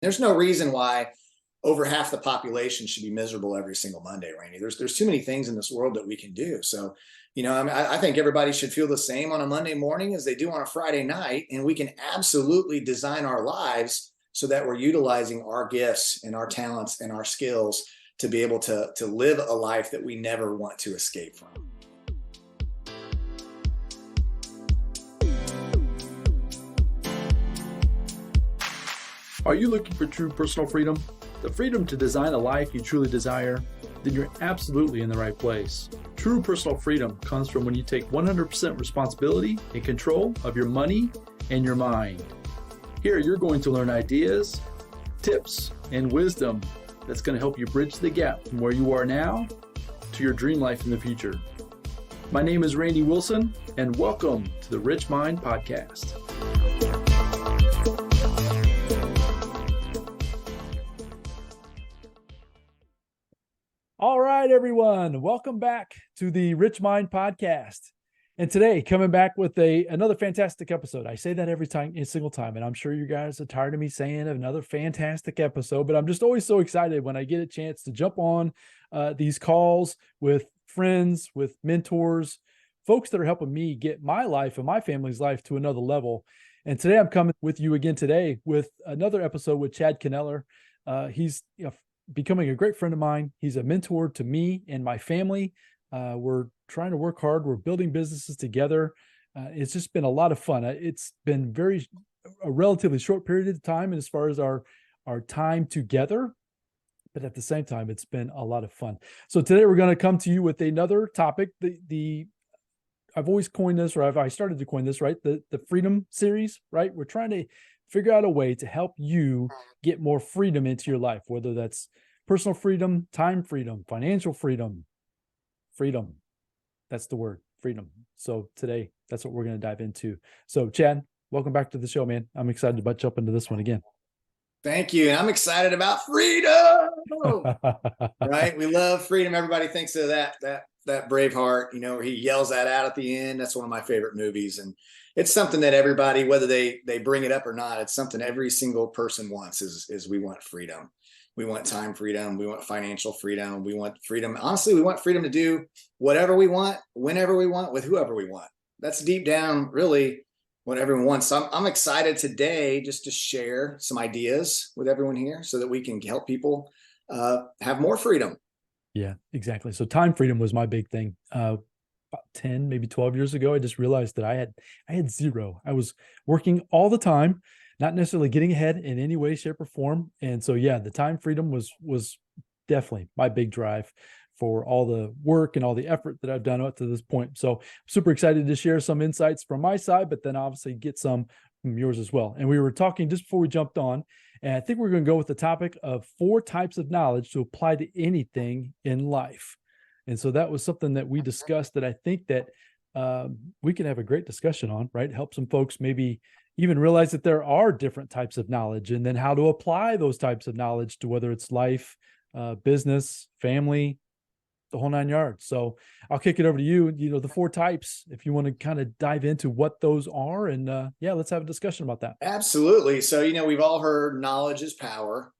There's no reason why over half the population should be miserable every single Monday, Randy. There's too many things in this world that we can do. So, I think everybody should feel the same on a Monday morning as they do on a Friday night. And we can absolutely design our lives so that we're utilizing our gifts and our talents and our skills to be able to live a life that we never want to escape from. Are you looking for true personal freedom? The freedom to design a life you truly desire? Then you're absolutely in the right place. True personal freedom comes from when you take 100% responsibility and control of your money and your mind. Here you're going to learn ideas, tips, and wisdom that's going to help you bridge the gap from where you are now to your dream life in the future. My name is Randy Wilson, and welcome to the RichMind Podcast. All right, everyone. Welcome back to the RichMind Podcast. And today, coming back with another fantastic episode. I say that every single time, and I'm sure you guys are tired of me saying another fantastic episode, but I'm just always so excited when I get a chance to jump on these calls with friends, with mentors, folks that are helping me get my life and my family's life to another level. And today, I'm coming with you again today with another episode with Chad Kneller. He's becoming a great friend of mine. He's a mentor to me and my family. We're trying to work hard. We're building businesses together. It's just been a lot of fun. It's been a relatively short period of time as far as our time together, but at the same time, it's been a lot of fun. So today we're going to come to you with another topic. I've always coined this, or I started to coin this, right? The Freedom Series, right? We're trying to figure out a way to help you get more freedom into your life, whether that's personal freedom, time freedom, financial freedom. Freedom. That's the word, freedom. So today, that's what we're going to dive into. So Chad, welcome back to the show, man. I'm excited to jump into this one again. Thank you. And I'm excited about freedom. Right? We love freedom. Everybody thinks of that Braveheart, where he yells that out at the end. That's one of my favorite movies. And it's something that everybody, whether they bring it up or not, it's something every single person wants is we want freedom. We want time freedom. We want financial freedom. We want freedom. Honestly, we want freedom to do whatever we want, whenever we want, with whoever we want. That's deep down, really, what everyone wants. So I'm excited today just to share some ideas with everyone here so that we can help people have more freedom. Yeah, exactly. So time freedom was my big thing. About 10, maybe 12 years ago, I just realized that I had zero. I was working all the time, not necessarily getting ahead in any way, shape, or form. And so, yeah, the time freedom was definitely my big drive for all the work and all the effort that I've done up to this point. So I'm super excited to share some insights from my side, but then obviously get some from yours as well. And we were talking just before we jumped on, and I think we're going to go with the topic of 4 types of knowledge to apply to anything in life. And so that was something that we discussed that I think that we can have a great discussion on, right? Help some folks maybe even realize that there are different types of knowledge, and then how to apply those types of knowledge to whether it's life, business, family, the whole 9 yards. So I'll kick it over to you, the 4 types, if you want to kind of dive into what those are. And let's have a discussion about that. Absolutely. So, we've all heard knowledge is power.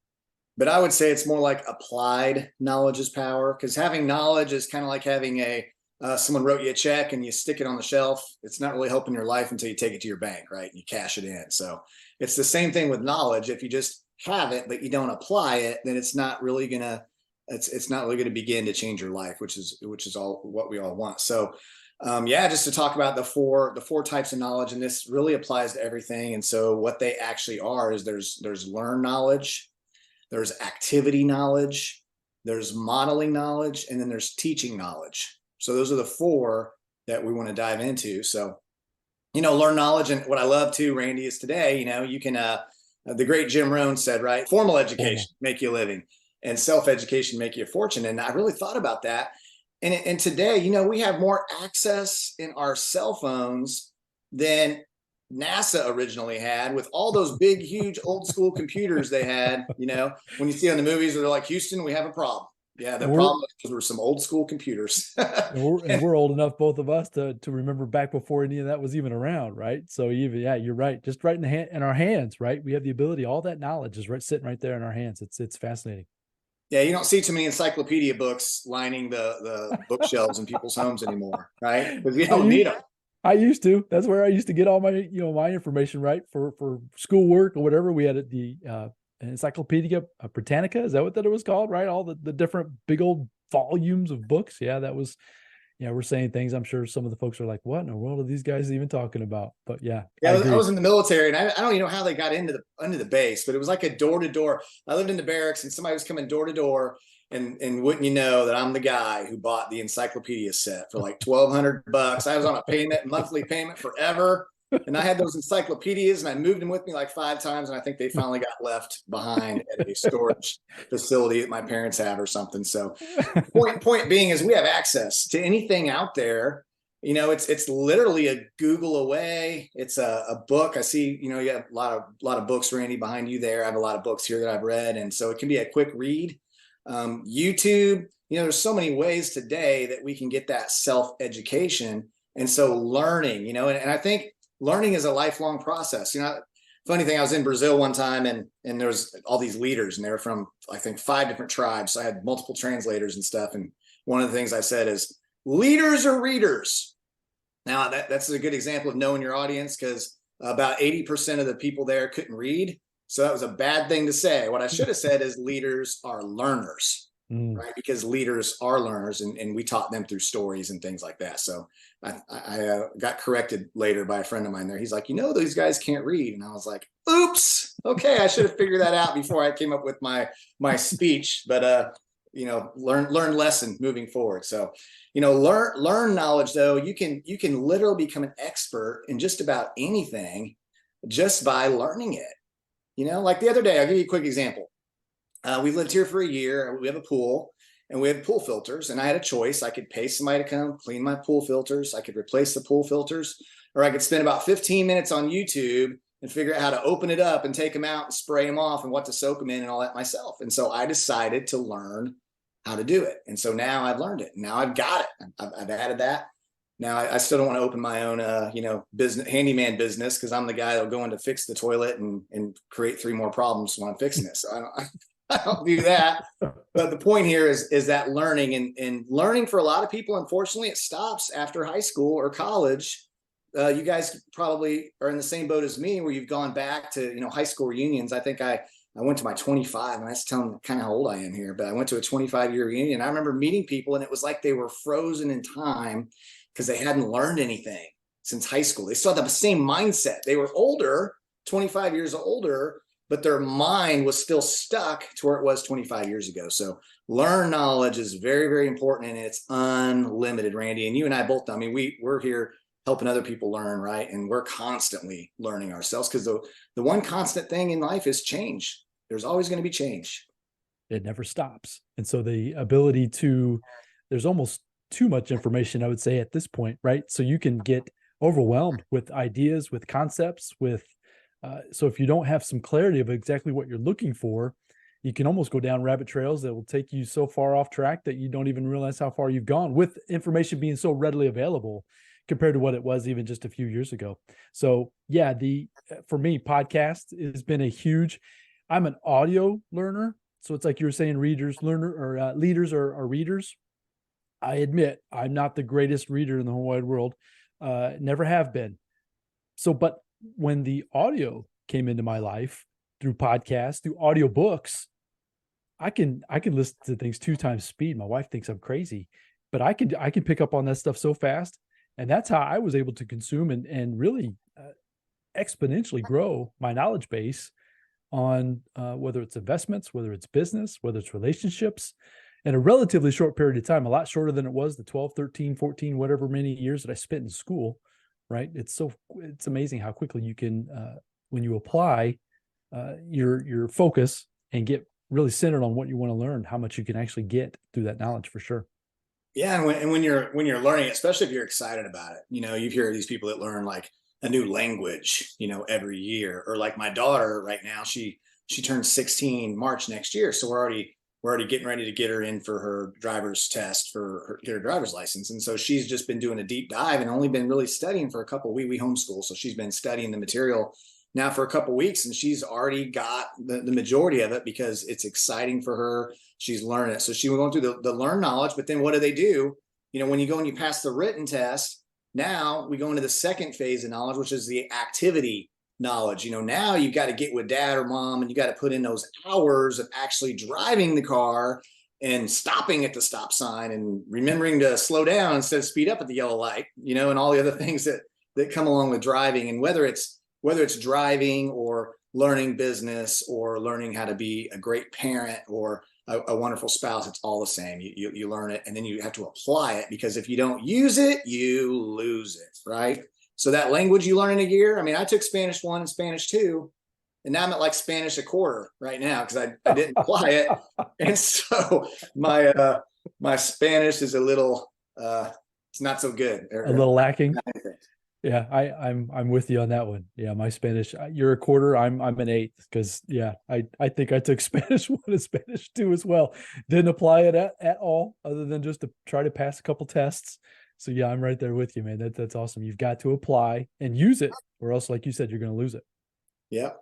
But I would say it's more like applied knowledge is power, because having knowledge is kind of like having someone wrote you a check and you stick it on the shelf. It's not really helping your life until you take it to your bank, right? And you cash it in. So it's the same thing with knowledge. If you just have it, but you don't apply it, then it's not really going to begin to change your life, which is all what we all want. So just to talk about the four types of knowledge, and this really applies to everything. And so what they actually are is there's learned knowledge, there's activity knowledge, there's modeling knowledge, and then there's teaching knowledge. So those are the 4 that we want to dive into. So, learn knowledge. And what I love too, Randy, is today, you can, the great Jim Rohn said, right, formal education, make you a living, and self-education, make you a fortune. And I really thought about that. And today, we have more access in our cell phones than NASA originally had, with all those big, huge old school computers they had. When you see on the movies where they're like, Houston, we have a problem. Yeah, the And problem is there were some old school computers. we're old enough, both of us, to remember back before any of that was even around, right? So even, yeah, you're right. Just right in our hands, right? We have the ability. All that knowledge is right sitting right there in our hands. It's fascinating. Yeah, you don't see too many encyclopedia books lining the bookshelves in people's homes anymore, right? Because we I don't used need them. I used to. That's where I used to get all my my information, right, for schoolwork or whatever. We had the Encyclopedia Britannica. Is that what that it was called? Right, all the different big old volumes of books. Yeah, that was. Yeah, we're saying things. I'm sure some of the folks are like, "What in the world are these guys even talking about?" But yeah, I Yeah, I agree. was in the military, and I don't even know how they got into the base, but it was like a door to door. I lived in the barracks, and somebody was coming door to door, and wouldn't you know that I'm the guy who bought the encyclopedia set for like $1,200. I was on a monthly payment forever, and I had those encyclopedias, and I moved them with me like 5 times, and I think they finally got left behind at a storage facility that my parents have or something. So, point being is we have access to anything out there. It's literally a Google away. It's a book. I see, you have a lot of books, Randy, behind you there. I have a lot of books here that I've read, and so it can be a quick read. YouTube, there's so many ways today that we can get that self-education. And so learning, and I think learning is a lifelong process. Funny thing, I was in Brazil one time, and there was all these leaders, and they were from, I think, 5 different tribes. So I had multiple translators and stuff. And one of the things I said is, leaders or readers? Now that's a good example of knowing your audience, because about 80% of the people there couldn't read. So that was a bad thing to say. What I should have said is leaders are learners, right? Because leaders are learners, and we taught them through stories and things like that. So I got corrected later by a friend of mine there. He's like, these guys can't read. And I was like, oops, okay. I should have figured that out before I came up with my speech, but learn lesson moving forward. So, learn knowledge, though. You can literally become an expert in just about anything just by learning it. Like the other day, I'll give you a quick example. We lived here for a year. We have a pool, and we have pool filters, and I had a choice. I could pay somebody to come clean my pool filters. I could replace the pool filters, or I could spend about 15 minutes on YouTube and figure out how to open it up and take them out and spray them off and what to soak them in and all that myself. And so I decided to learn how to do it. And so now I've learned it. Now I've got it. I've added that. Now I still don't want to open my own, business, handyman business, because I'm the guy that'll go in to fix the toilet and create 3 more problems when I'm fixing it. So I don't do that. But the point here is that learning, and learning for a lot of people, unfortunately, it stops after high school or college. You guys probably are in the same boat as me, where you've gone back to, high school reunions. I think I went to my 25, and that's telling kind of how old I am here, but I went to a 25-year reunion. I remember meeting people, and it was like they were frozen in time because they hadn't learned anything since high school. They still had the same mindset. They were older, 25 years older, but their mind was still stuck to where it was 25 years ago. So learn knowledge is very, very important, and it's unlimited, Randy. And you and I both know, we're here helping other people learn, right? And we're constantly learning ourselves, because the one constant thing in life is change. There's always going to be change. It never stops. And so the ability there's almost too much information, I would say, at this point, right? So you can get overwhelmed with ideas, with concepts, so if you don't have some clarity of exactly what you're looking for, you can almost go down rabbit trails that will take you so far off track that you don't even realize how far you've gone, with information being so readily available compared to what it was even just a few years ago. So yeah, for me, podcast has been I'm an audio learner. So it's like you were saying, leaders are readers. I admit I'm not the greatest reader in the whole wide world. Never have been. So, but when the audio came into my life through podcasts, through audiobooks, I can listen to things 2 times speed. My wife thinks I'm crazy, but I can pick up on that stuff so fast. And that's how I was able to consume and really exponentially grow my knowledge base on whether it's investments, whether it's business, whether it's relationships, in a relatively short period of time, a lot shorter than it was the 12, 13, 14, whatever many years that I spent in school, right? It's amazing how quickly you can, when you apply your focus and get really centered on what you want to learn, how much you can actually get through that knowledge, for sure. Yeah, and when you're learning, especially if you're excited about it, you hear these people that learn like a new language, every year, or like my daughter right now, she turns 16 March next year, so we're already we're already getting ready to get her in for her driver's test get her driver's license. And so she's just been doing a deep dive and only been really studying for a couple of weeks. We homeschool. So she's been studying the material now for a couple of weeks, and she's already got the majority of it because it's exciting for her. She's learning it. So she was going through the learn knowledge, but then what do? When you go and you pass the written test, now we go into the second phase of knowledge, which is the activity knowledge. Now you've got to get with dad or mom and you got to put in those hours of actually driving the car and stopping at the stop sign and remembering to slow down instead of speed up at the yellow light, and all the other things that come along with driving. And whether it's driving or learning business or learning how to be a great parent or a wonderful spouse, it's all the same. You learn it and then you have to apply it, because if you don't use it, you lose it, right? So that language you learn in a year, I took Spanish 1 and Spanish 2, and now I'm at like Spanish a quarter right now because I didn't apply it. And so my Spanish is a little, it's not so good. A little lacking. Yeah, I'm with you on that one. Yeah, my Spanish, you're a quarter, I'm an eighth, because I think I took Spanish 1 and Spanish 2 as well. Didn't apply it at all, other than just to try to pass a couple tests. So yeah, I'm right there with you, man. That's awesome. You've got to apply and use it, or else, like you said, you're going to lose it. Yep.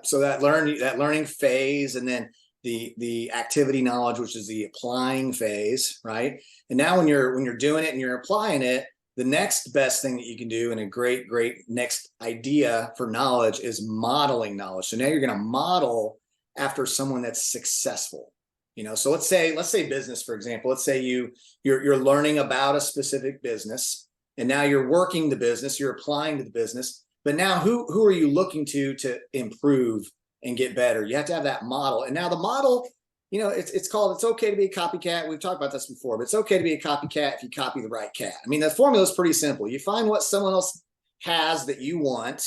So that learning phase, and then the activity knowledge, which is the applying phase, right? And now when you're doing it and you're applying it, the next best thing that you can do, and a great next idea for knowledge, is modeling knowledge. So now you're going to model after someone that's successful. So let's say business, for example. Let's say you're learning about a specific business, and now you're working the business, you're applying to the business. But now who are you looking to improve and get better? You have to have that model. And now the model, it's okay to be a copycat. We've talked about this before, but it's okay to be a copycat if you copy the right cat. The formula is pretty simple. You find what someone else has that you want,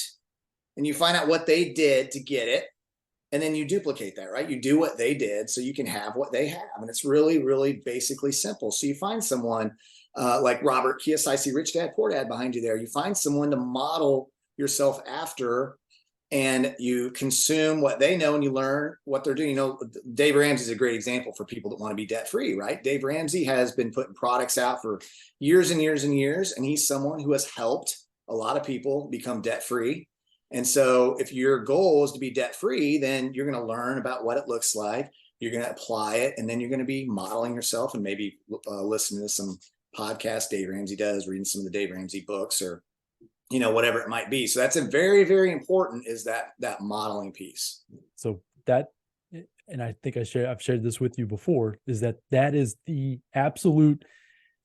and you find out what they did to get it. And then you duplicate that, right? You do what they did so you can have what they have. And it's really, really basically simple. So you find someone like Robert Kiyosaki, Rich Dad, Poor Dad behind you there. You find someone to model yourself after, and you consume what they know and you learn what they're doing. Dave Ramsey is a great example for people that want to be debt free, right? Dave Ramsey has been putting products out for years and years and years. And he's someone who has helped a lot of people become debt free. And so if your goal is to be debt free, then you're going to learn about what it looks like. You're going to apply it, and then you're going to be modeling yourself, and maybe listening to some podcasts Dave Ramsey does, reading some of the Dave Ramsey books, or whatever it might be. So that's a very, very important, is that modeling piece. So that, and I think I've shared this with you before, is that is the absolute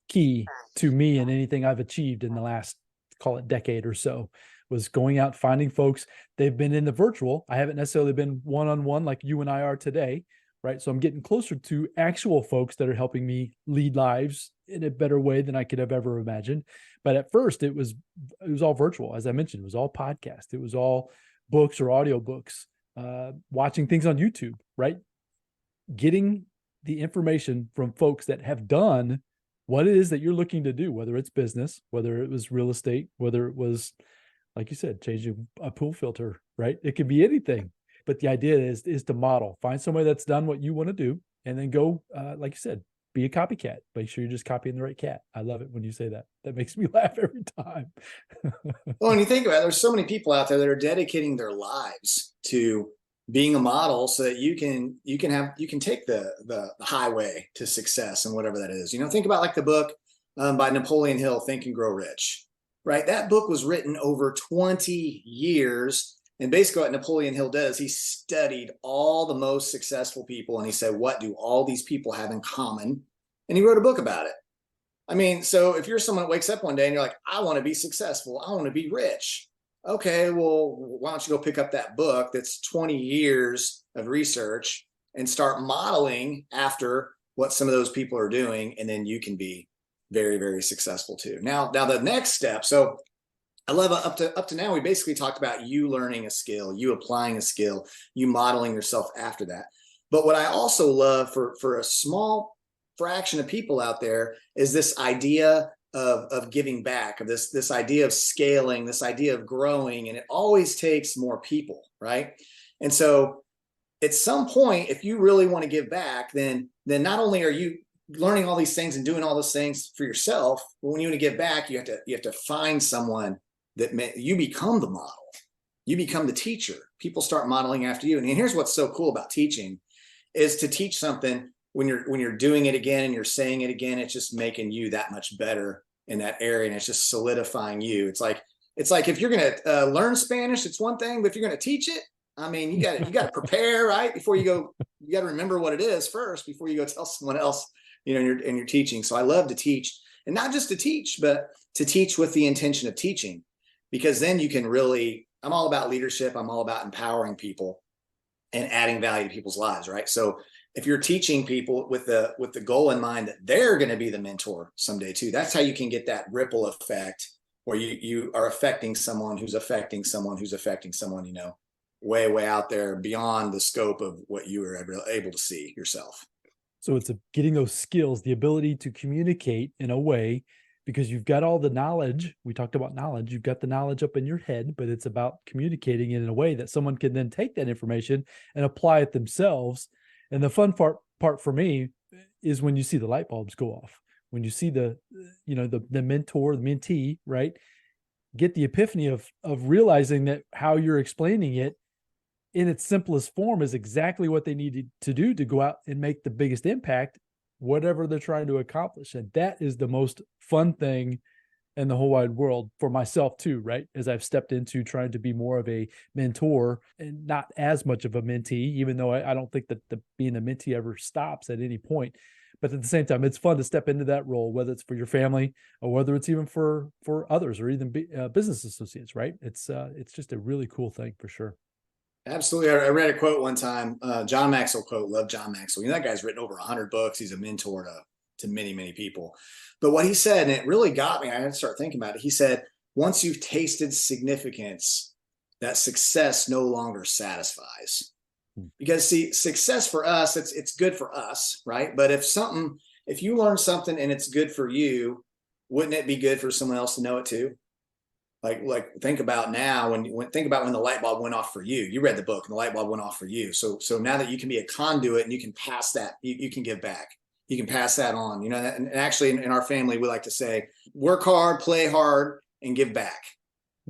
key to me and anything I've achieved in the last, call it, decade or so, was going out, finding folks. They've been in the virtual. I haven't necessarily been one-on-one like you and I are today, right? So I'm getting closer to actual folks that are helping me lead lives in a better way than I could have ever imagined. But at first it was all virtual. As I mentioned, it was all podcast. It was all books or audio books, watching things on YouTube, right? Getting the information from folks that have done what it is that you're looking to do, whether it's business, whether it was real estate, whether it was, like you said, changing a pool filter, right? It could be anything. But the idea is to model. Find somebody that's done what you want to do, and then go, like you said, be a copycat. Make sure you're just copying the right cat. I love it when you say that. That makes me laugh every time. Well, when you think about it, there's so many people out there that are dedicating their lives to being a model, so that you can take the highway to success, and whatever that is. Think about like the book by Napoleon Hill, Think and Grow Rich, right? That book was written over 20 years. And basically what Napoleon Hill does, he studied all the most successful people, and he said, what do all these people have in common? And he wrote a book about it. So if you're someone that wakes up one day and you're like, I want to be successful, I want to be rich. Okay, well, why don't you go pick up that book that's 20 years of research and start modeling after what some of those people are doing, and then you can be very, very successful too. Now the next step. So I love up to now, we basically talked about you learning a skill, you applying a skill, you modeling yourself after that. But what I also love for a small fraction of people out there is this idea of giving back, of this idea of scaling, this idea of growing, and it always takes more people, right? And so at some point, if you really want to give back, then not only are you learning all these things and doing all those things for yourself, but when you want to give back, you have to find someone that you become the model. You become the teacher. People start modeling after you. And here's what's so cool about teaching is to teach something when you're doing it again and you're saying it again, it's just making you that much better in that area. And it's just solidifying you. It's like if you're going to learn Spanish, it's one thing, but if you're going to teach it, I mean, you got to prepare, right? Before you go, you got to remember what it is first before you go tell someone else, in your teaching. So I love to teach, and not just to teach, but to teach with the intention of teaching, because then you can really, I'm all about leadership. I'm all about empowering people and adding value to people's lives, right? So if you're teaching people with the goal in mind that they're going to be the mentor someday too, that's how you can get that ripple effect where you are affecting someone who's affecting someone who's affecting someone, way out there beyond the scope of what you were ever able to see yourself. So it's getting those skills, the ability to communicate in a way, because you've got all the knowledge. We talked about knowledge. You've got the knowledge up in your head, but it's about communicating it in a way that someone can then take that information and apply it themselves. And the fun part for me is when you see the light bulbs go off, when you see the mentor, the mentee, right? Get the epiphany of realizing that how you're explaining it in its simplest form is exactly what they needed to do to go out and make the biggest impact, whatever they're trying to accomplish. And that is the most fun thing in the whole wide world for myself too, right? As I've stepped into trying to be more of a mentor and not as much of a mentee, even though I don't think that being a mentee ever stops at any point. But at the same time, it's fun to step into that role, whether it's for your family or whether it's even for others or even business associates, right? It's just a really cool thing for sure. Absolutely. I read a quote one time, John Maxwell quote, love John Maxwell. That guy's written over 100 books. He's a mentor to many, many people. But what he said, and it really got me, I had to start thinking about it. He said, once you've tasted significance, that success no longer satisfies. Because see, success for us, it's good for us, right? But if you learn something and it's good for you, wouldn't it be good for someone else to know it too? Like think about now when the light bulb went off for you. You read the book and the light bulb went off for you. So now that you can be a conduit and you can pass that, you can give back. You can pass that on. And actually in our family, we like to say, work hard, play hard, and give back.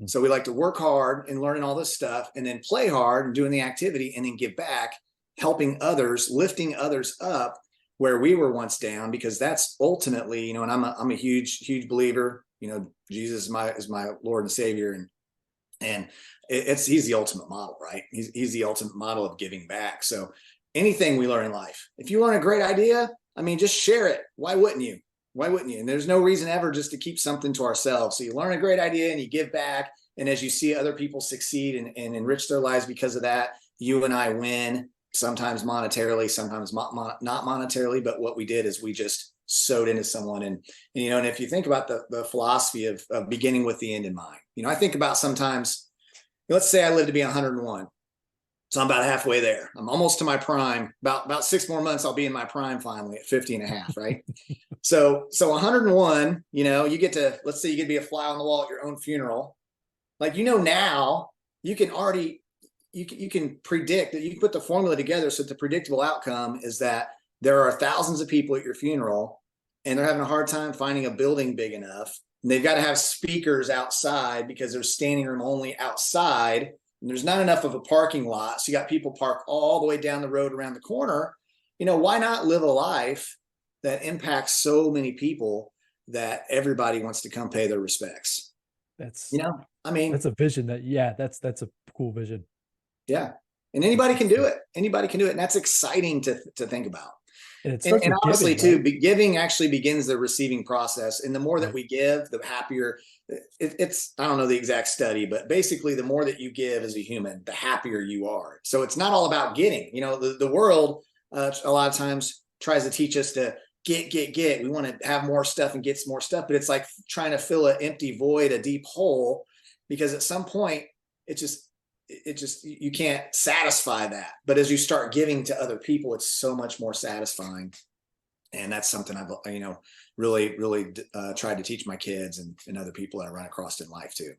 So we like to work hard and learning all this stuff, and then play hard and doing the activity, and then give back, helping others, lifting others up where we were once down, because that's ultimately, and I'm a huge believer. Jesus is my Lord and Savior, and he's the ultimate model, right? He's the ultimate model of giving back. So anything we learn in life, if you learn a great idea, just share it. Why wouldn't you? And there's no reason ever just to keep something to ourselves. So you learn a great idea and you give back. And as you see other people succeed and enrich their lives because of that, you and I win, sometimes monetarily, sometimes not monetarily. But what we did is we just sowed into someone. And if you think about the philosophy of beginning with the end in mind, I think about sometimes, let's say I live to be 101. So I'm about halfway there. I'm almost to my prime. About 6 more months, I'll be in my prime finally at 50 and a half, right? So 101, you get to, let's say you get to be a fly on the wall at your own funeral. Now you can already, you can predict that you can put the formula together. So the predictable outcome is that there are thousands of people at your funeral and they're having a hard time finding a building big enough. And they've got to have speakers outside because there's standing room only outside. And there's not enough of a parking lot. So you got people park all the way down the road around the corner. Why not live a life that impacts so many people that everybody wants to come pay their respects? That's a vision that's a cool vision. Yeah. And anybody can do it. And that's exciting to think about. And honestly, giving, too, giving actually begins the receiving process. And the more that we give, the happier it's, I don't know the exact study, but basically the more that you give as a human, the happier you are. So it's not all about getting, the world a lot of times tries to teach us to get. We want to have more stuff and get some more stuff, but it's like trying to fill an empty void, a deep hole, because at some point it just you can't satisfy that. But as you start giving to other people, it's so much more satisfying. And that's something I've really tried to teach my kids and other people that I run across in life too.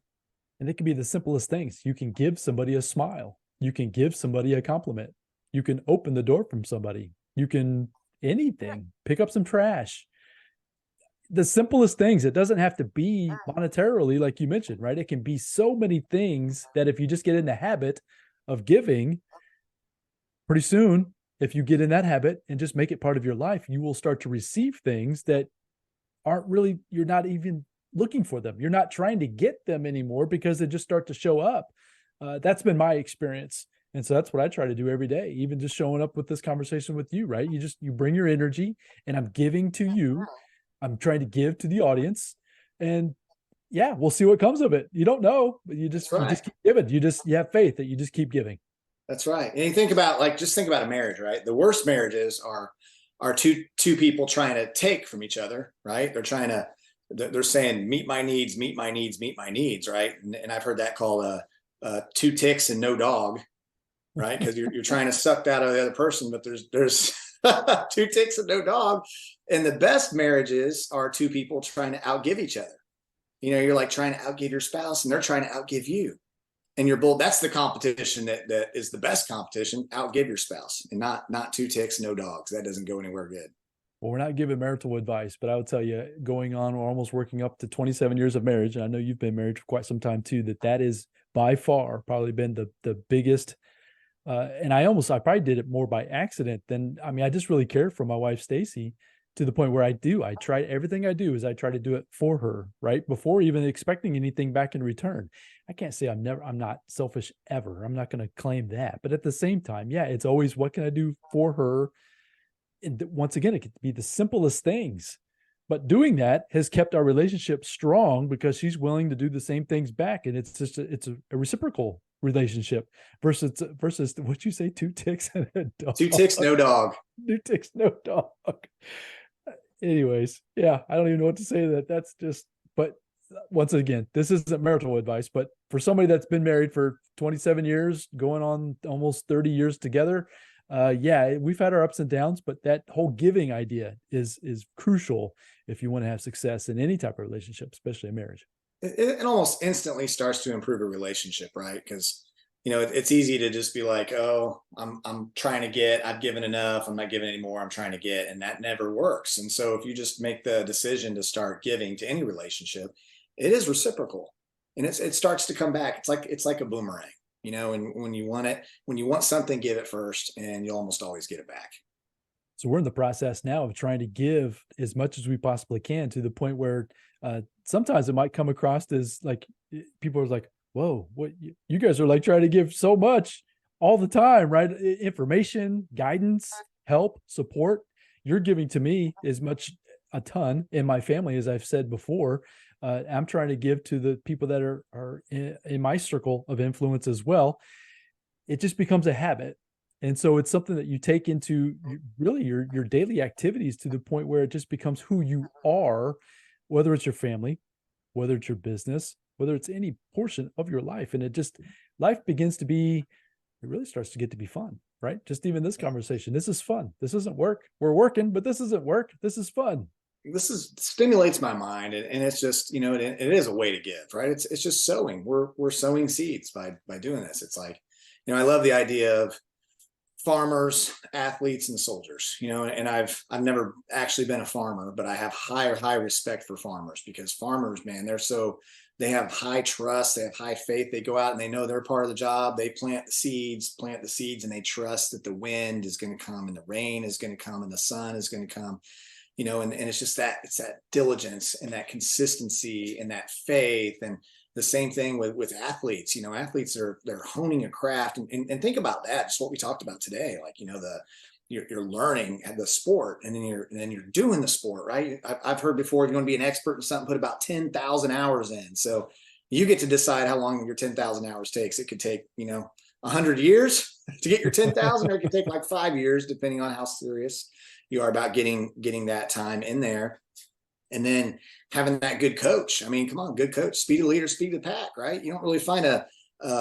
And it can be the simplest things. You can give somebody a smile. You can give somebody a compliment. You can open the door from somebody. You can anything, pick up some trash. The simplest things. It doesn't have to be monetarily, like you mentioned, right? It can be so many things that if you just get in the habit of giving, pretty soon, if you get in that habit and just make it part of your life, you will start to receive things that aren't really, you're not even looking for them. You're not trying to get them anymore because they just start to show up. That's been my experience. And so that's what I try to do every day, even just showing up with this conversation with you, right? You bring your energy, and I'm giving to you. I'm trying to give to the audience, and yeah, we'll see what comes of it. You don't know, but you just keep giving. You have faith that you just keep giving. That's right. And you think about just think about a marriage, right? The worst marriages are two people trying to take from each other, right? They're saying, meet my needs, meet my needs, meet my needs, right? And I've heard that called two ticks and no dog, right? Because you're trying to suck that out of the other person, but there's two ticks and no dog. And the best marriages are two people trying to outgive each other. You're like trying to outgive your spouse, and they're trying to outgive you. And you're both, that's the competition that is the best competition. Outgive your spouse, and not two ticks, no dogs. That doesn't go anywhere good. Well, we're not giving marital advice, but I would tell you, going on, we're almost working up to 27 years of marriage. And I know you've been married for quite some time too, that is by far probably been the biggest. And I probably did it more by accident than, I just really cared for my wife, Stacy, to the point where I try everything I do is I try to do it for her, right? Before even expecting anything back in return. I can't say I'm not selfish ever. I'm not going to claim that. But at the same time, yeah, it's always, what can I do for her? And once again, it could be the simplest things, but doing that has kept our relationship strong because she's willing to do the same things back. And it's just, it's a reciprocal relationship versus what you say, two ticks and a dog. Two ticks, no dog. Two ticks, no dog. Anyways, yeah, I don't even know what to say to that. That's just, but once again, this isn't marital advice, but for somebody that's been married for 27 years, going on almost 30 years together, yeah, we've had our ups and downs, but that whole giving idea is crucial if you want to have success in any type of relationship, especially a marriage. It almost instantly starts to improve a relationship, right? Because it's easy to just be like, oh, I'm trying to get, I've given enough, I'm not giving anymore, I'm trying to get, and that never works. And so if you just make the decision to start giving to any relationship, it is reciprocal, and it starts to come back. It's like a boomerang, and when you want something, give it first, and you'll almost always get it back. So we're in the process now of trying to give as much as we possibly can, to the point where sometimes it might come across as like, people are like, whoa, what you guys are like trying to give so much all the time, right? Information, guidance, help, support. You're giving to me as much, a ton, in my family, as I've said before. I'm trying to give to the people that are in my circle of influence as well. It just becomes a habit. And so it's something that you take into really your daily activities, to the point where it just becomes who you are, whether it's your family, whether it's your business, whether it's any portion of your life. And life begins to be, it really starts to get to be fun, right? Just even this conversation, this is fun. This isn't work. We're working, but this isn't work. This is fun. This stimulates my mind, and it's just, it is a way to give, right? It's just sowing. We're sowing seeds by doing this. It's like, I love the idea of farmers, athletes, and soldiers, and I've never actually been a farmer, but I have high respect for farmers, because farmers, man, they have high trust, they have high faith. They go out and they know they're part of the job. They plant the seeds, and they trust that the wind is going to come, and the rain is going to come, and the sun is going to come, and it's just it's that diligence and that consistency and that faith. And the same thing with athletes. Athletes they're honing a craft, and think about that. Just what we talked about today. Like, you're learning the sport, and then you're doing the sport, right? I've heard before, if you want to be an expert in something, put about 10,000 hours in. So you get to decide how long your 10,000 hours takes. It could take 100 years to get your 10,000, or it could take like 5 years, depending on how serious you are about getting that time in there. And then having that good coach. I mean, come on, good coach, speed of leader, speed of the pack, right? You don't really find a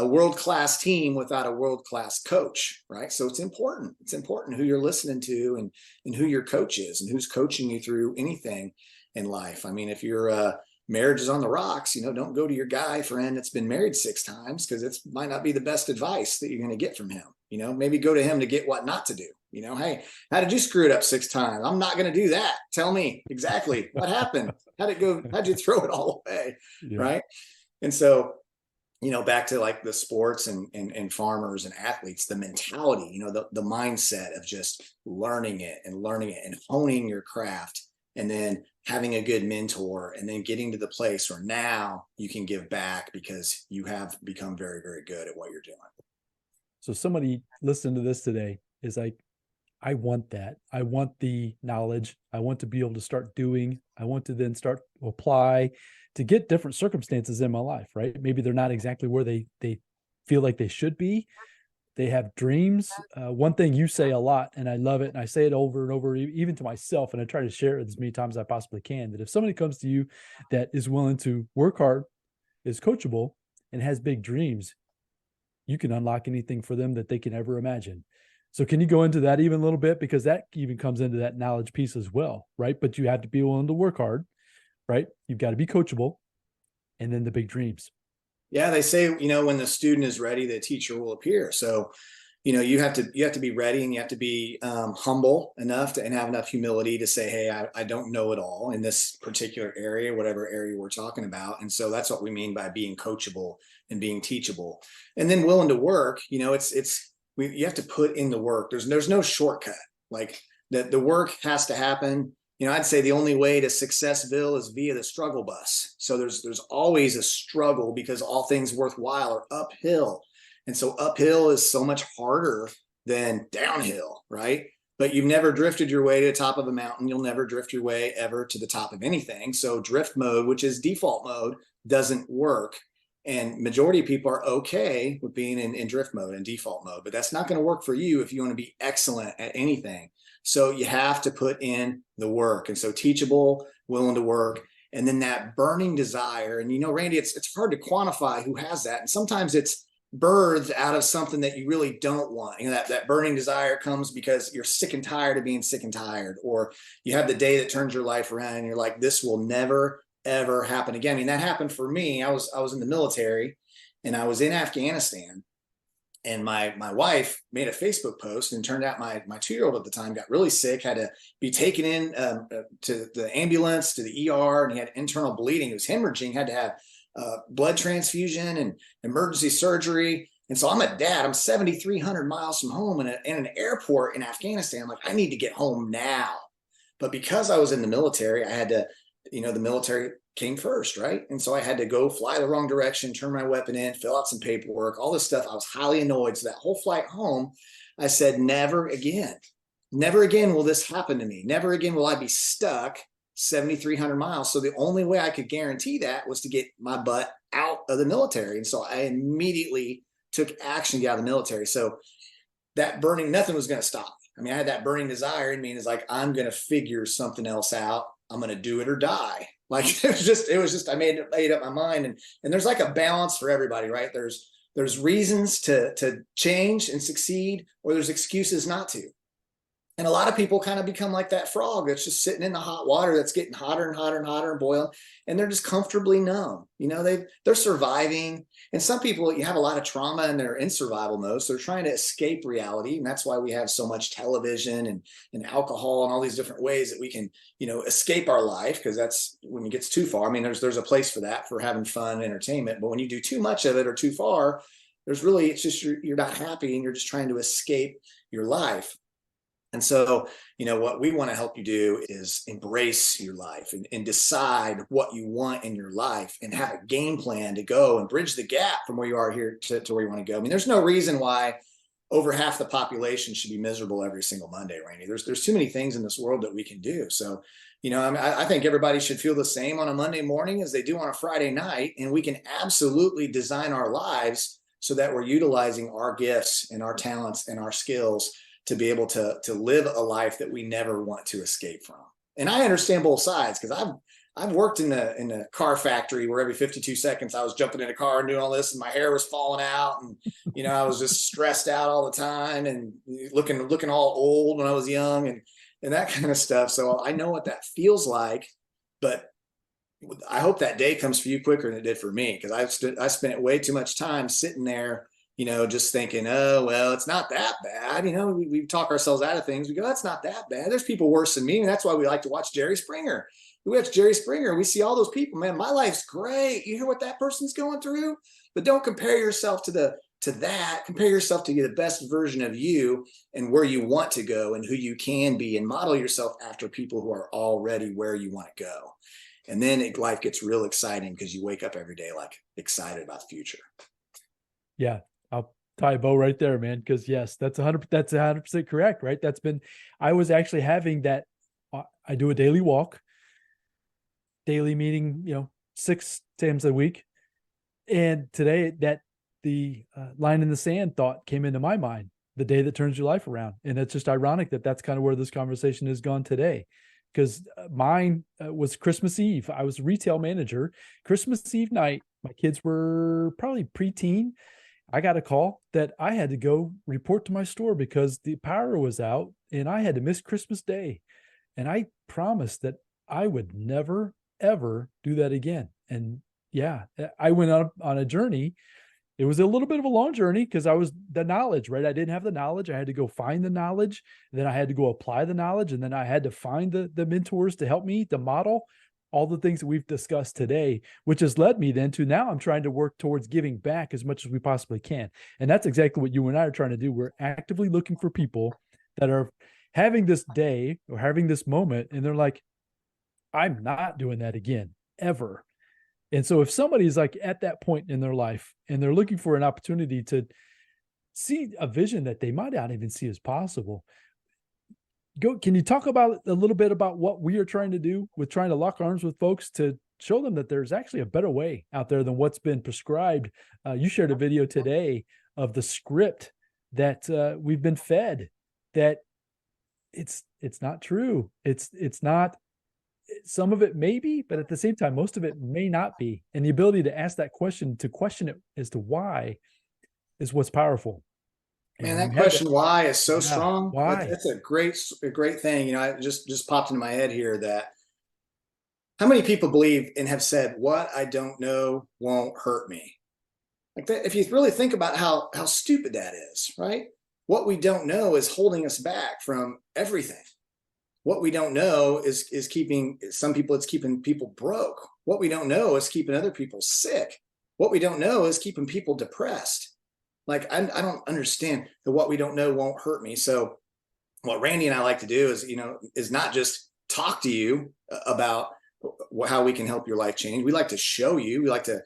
world-class team without a world-class coach, right? So it's important. It's important who you're listening to, and who your coach is, and who's coaching you through anything in life. I mean, if you're marriage is on the rocks, don't go to your guy friend that's been married 6 times, because it might not be the best advice that you're going to get from him. Maybe go to him to get what not to do. Hey, how did you screw it up 6 times? I'm not going to do that. Tell me exactly what happened. How'd it go? How'd you throw it all away? Yeah. Right. And so, back to like the sports and farmers and athletes, the mentality, the mindset of just learning it and honing your craft, and then having a good mentor, and then getting to the place where now you can give back because you have become very, very good at what you're doing. So somebody listening to this today is like, I want that. I want the knowledge. I want to be able to start doing. I want to then start to apply to get different circumstances in my life, right? Maybe they're not exactly where they feel like they should be. They have dreams. One thing you say a lot, and I love it, and I say it over and over, even to myself, and I try to share it as many times as I possibly can, that if somebody comes to you that is willing to work hard, is coachable, and has big dreams, you can unlock anything for them that they can ever imagine. So can you go into that even a little bit? Because that even comes into that knowledge piece as well, right? But you have to be willing to work hard, right? You've got to be coachable, and then the big dreams. Yeah, they say, when the student is ready, the teacher will appear. So, you have to be ready, and you have to be humble enough and have enough humility to say, hey, I don't know it all in this particular area, whatever area we're talking about. And so that's what we mean by being coachable and being teachable, and then willing to work. You have to put in the work. There's no shortcut. Like the work has to happen. I'd say the only way to Successville is via the struggle bus. So there's always a struggle, because all things worthwhile are uphill. And so uphill is so much harder than downhill, right? But you've never drifted your way to the top of a mountain. You'll never drift your way ever to the top of anything. So drift mode, which is default mode, doesn't work. And majority of people are okay with being in drift mode and default mode, but that's not going to work for you if you want to be excellent at anything. So you have to put in the work. And so teachable, willing to work, and then that burning desire. And Randy, it's hard to quantify who has that. And sometimes it's birthed out of something that you really don't want. That burning desire comes because you're sick and tired of being sick and tired, or you have the day that turns your life around and you're like, this will never ever happen again. I mean, that happened for me. I was in the military, and I was in Afghanistan, and my wife made a Facebook post, and turned out my 2-year-old at the time got really sick, had to be taken in to the ambulance, to the ER, and he had internal bleeding. He was hemorrhaging, had to have blood transfusion and emergency surgery. And so I'm a dad. I'm 7,300 miles from home in an airport in Afghanistan. I'm like, I need to get home now. But because I was in the military, I had to, the military came first, right? And so I had to go fly the wrong direction, turn my weapon in, fill out some paperwork, all this stuff. I was highly annoyed. So that whole flight home, I said, never again will this happen to me. Never again will I be stuck 7,300 miles. So the only way I could guarantee that was to get my butt out of the military. And so I immediately took action to get out of the military. So that burning, nothing was going to stop me. I mean, I had that burning desire in me, and it's like, I'm going to figure something else out. I'm going to do it or die. Like it was just, I made up my mind. And there's like a balance for everybody, right? There's reasons to change and succeed, or there's excuses not to. And a lot of people kind of become like that frog that's just sitting in the hot water that's getting hotter and hotter and hotter and boiling, and they're just comfortably numb. They're surviving. And some people, you have a lot of trauma and they're in survival mode, so they're trying to escape reality. And that's why we have so much television and alcohol and all these different ways that we can, escape our life, because that's when it gets too far. I mean, there's a place for that, for having fun, entertainment. But when you do too much of it or too far, it's just you're not happy, and you're just trying to escape your life. And so, what we want to help you do is embrace your life and decide what you want in your life, and have a game plan to go and bridge the gap from where you are here to where you want to go. I mean, there's no reason why over half the population should be miserable every single Monday, Randy. There's too many things in this world that we can do. So, I think everybody should feel the same on a Monday morning as they do on a Friday night. And we can absolutely design our lives so that we're utilizing our gifts and our talents and our skills to be able to live a life that we never want to escape from. And I understand both sides, because I've worked in the car factory where every 52 seconds I was jumping in a car and doing all this, and my hair was falling out, and I was just stressed out all the time, and looking all old when I was young, and that kind of stuff. So I know what that feels like. But I hope that day comes for you quicker than it did for me, because I spent way too much time sitting there, just thinking, oh, well, it's not that bad. We talk ourselves out of things. We go, that's not that bad. There's people worse than me. And that's why we like to watch Jerry Springer. We watch Jerry Springer. We see all those people, man, my life's great. You hear what that person's going through? But don't compare yourself to that. Compare yourself to the best version of you and where you want to go and who you can be, and model yourself after people who are already where you want to go. And then life gets real exciting, because you wake up every day like excited about the future. Yeah, I'll tie a bow right there, man. Because yes, that's 100% correct, right? I was actually having that. I do a daily walk, daily meeting, 6 times a week. And today the line in the sand thought came into my mind, the day that turns your life around. And it's just ironic that that's kind of where this conversation has gone today. Because mine was Christmas Eve. I was a retail manager. Christmas Eve night, my kids were probably preteen. I got a call that I had to go report to my store because the power was out and I had to miss Christmas Day. And I promised that I would never, ever do that again. And yeah, I went on a journey. It was a little bit of a long journey because I was the knowledge, right? I didn't have the knowledge. I had to go find the knowledge. Then I had to go apply the knowledge. And then I had to find the mentors to help me to model all the things that we've discussed today, which has led me then to now I'm trying to work towards giving back as much as we possibly can. And that's exactly what you and I are trying to do. We're actively looking for people that are having this day or having this moment. And they're like, I'm not doing that again, ever. And so if somebody's like at that point in their life and they're looking for an opportunity to see a vision that they might not even see as possible, can you talk about a little bit about what we are trying to do with trying to lock arms with folks to show them that there's actually a better way out there than what's been prescribed? You shared a video today of the script that we've been fed, that it's not true. It's not. Some of it may be, but at the same time, most of it may not be. And the ability to ask that question, to question it as to why, is what's powerful. Man, that question why is so strong. Why? That's a great thing. I just popped into my head here that how many people believe and have said, what I don't know won't hurt me. Like that, if you really think about how stupid that is, right? What we don't know is holding us back from everything. What we don't know is keeping some people, it's keeping people broke. What we don't know is keeping other people sick. What we don't know is keeping people depressed. Like, I don't understand that what we don't know won't hurt me. So what Randy and I like to do is not just talk to you about how we can help your life change. We like to show you, we like to,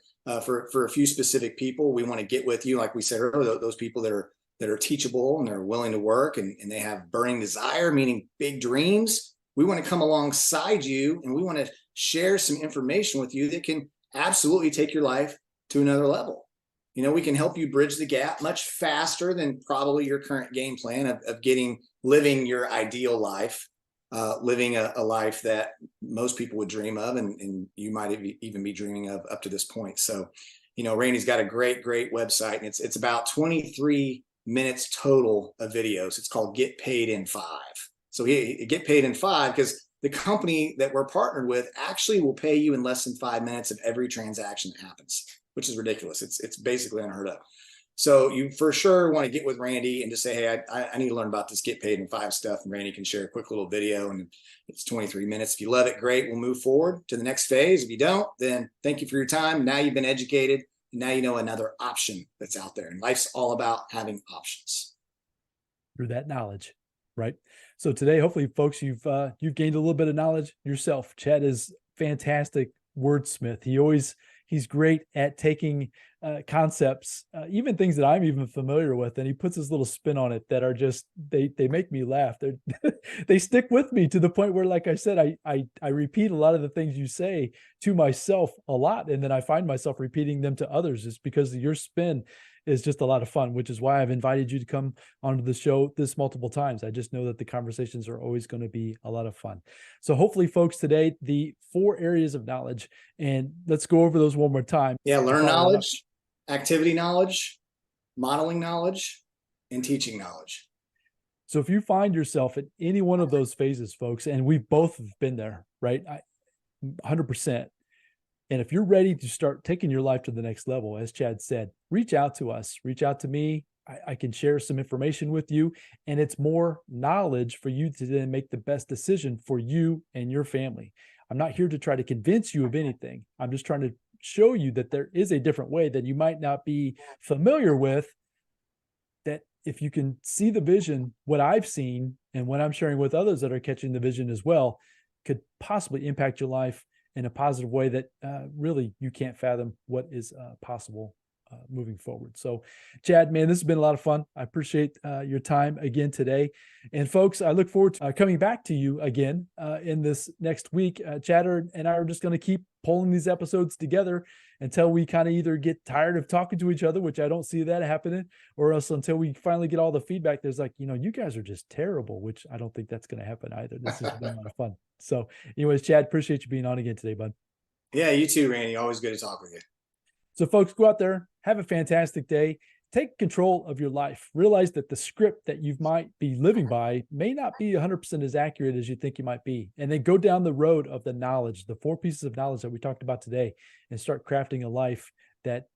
for a few specific people, we want to get with you. Like we said earlier, those people that are teachable and they're willing to work and they have burning desire, meaning big dreams. We want to come alongside you and we want to share some information with you that can absolutely take your life to another level. We can help you bridge the gap much faster than probably your current game plan of living your ideal life, living a life that most people would dream of and you might even be dreaming of up to this point. So, Randy's got a great website, and it's about 23 minutes total of videos. It's called Get Paid in 5. So he Get Paid in 5 because the company that we're partnered with actually will pay you in less than 5 minutes of every transaction that happens, which is ridiculous. It's basically unheard of. So you for sure want to get with Randy and just say, hey, I need to learn about this Get Paid in 5 stuff. And Randy can share a quick little video, and it's 23 minutes. If you love it, great. We'll move forward to the next phase. If you don't, then thank you for your time. Now you've been educated. Now you know another option that's out there. And life's all about having options. Through that knowledge, right? So today, hopefully, folks, you've gained a little bit of knowledge yourself. Chad is fantastic wordsmith. He's great at taking concepts, even things that I'm even familiar with, and he puts his little spin on it that are just, they make me laugh. They stick with me to the point where, like I said, I repeat a lot of the things you say to myself a lot, and then I find myself repeating them to others. It's because your spin is just a lot of fun, which is why I've invited you to come onto the show this multiple times. I just know that the conversations are always going to be a lot of fun. So hopefully, folks, today, the 4 areas of knowledge, and let's go over those one more time. Yeah, learn knowledge, activity knowledge, modeling knowledge, and teaching knowledge. So if you find yourself at any one of those phases, folks, and we've both been there, right? 100%. And if you're ready to start taking your life to the next level, as Chad said, reach out to us, reach out to me. I can share some information with you, and it's more knowledge for you to then make the best decision for you and your family. I'm not here to try to convince you of anything. I'm just trying to show you that there is a different way that you might not be familiar with, that if you can see the vision, what I've seen and what I'm sharing with others that are catching the vision as well, could possibly impact your life in a positive way that really you can't fathom what is possible moving forward. So, Chad, man, this has been a lot of fun. I appreciate your time again today. And folks, I look forward to coming back to you again in this next week. Chad and I are just going to keep pulling these episodes together until we kind of either get tired of talking to each other, which I don't see that happening, or else until we finally get all the feedback. There's like, you guys are just terrible, which I don't think that's going to happen either. This has been a lot of fun. So anyways, Chad, appreciate you being on again today, bud. Yeah, you too, Randy. Always good to talk with you. So folks, go out there, have a fantastic day. Take control of your life. Realize that the script that you might be living by may not be 100% as accurate as you think you might be. And then go down the road of the knowledge, the 4 pieces of knowledge that we talked about today, and start crafting a life that,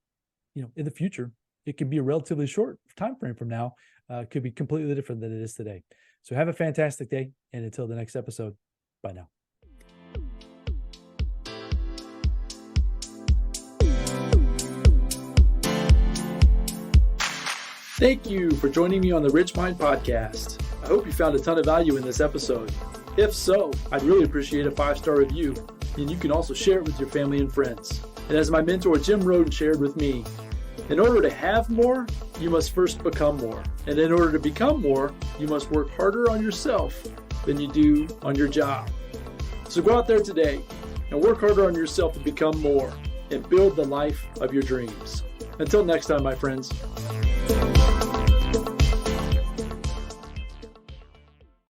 in the future, it can be a relatively short time frame from now, could be completely different than it is today. So have a fantastic day. And until the next episode, bye now. Thank you for joining me on the RichMind Podcast. I hope you found a ton of value in this episode. If so, I'd really appreciate a 5-star review, and you can also share it with your family and friends. And as my mentor Jim Rohn shared with me, in order to have more, you must first become more. And in order to become more, you must work harder on yourself than you do on your job. So go out there today and work harder on yourself to become more and build the life of your dreams. Until next time, my friends.